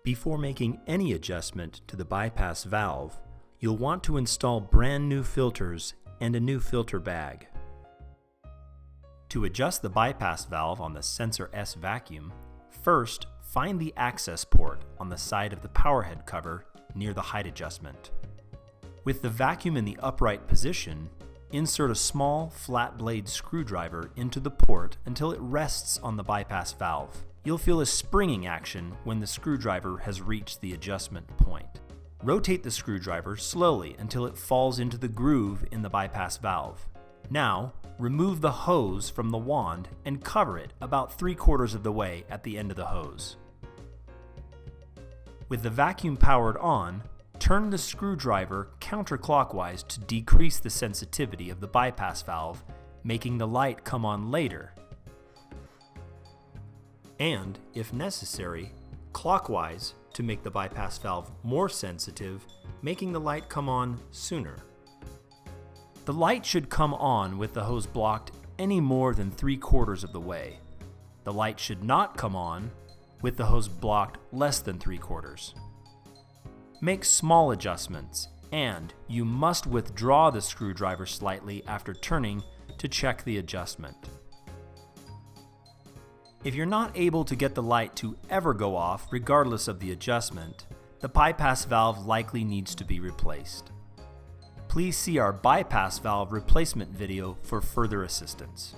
Before making any adjustment to the bypass valve, you'll want to install brand new filters and a new filter bag. To adjust the bypass valve on the Sensor S vacuum, first find the access port on the side of the power head cover near the height adjustment. With the vacuum in the upright position, insert a small flat blade screwdriver into the port until it rests on the bypass valve. You'll feel a springing action when the screwdriver has reached the adjustment point. Rotate the screwdriver slowly until it falls into the groove in the bypass valve. Now, remove the hose from the wand and cover it about 3/4 of the way at the end of the hose. With the vacuum powered on, turn the screwdriver counterclockwise to decrease the sensitivity of the bypass valve, making the light come on later. And, if necessary, clockwise to make the bypass valve more sensitive, making the light come on sooner. The light should come on with the hose blocked any more than 3/4 of the way. The light should not come on with the hose blocked less than 3/4. Make small adjustments, and you must withdraw the screwdriver slightly after turning to check the adjustment. If you're not able to get the light to ever go off regardless of the adjustment, the bypass valve likely needs to be replaced. Please see our bypass valve replacement video for further assistance.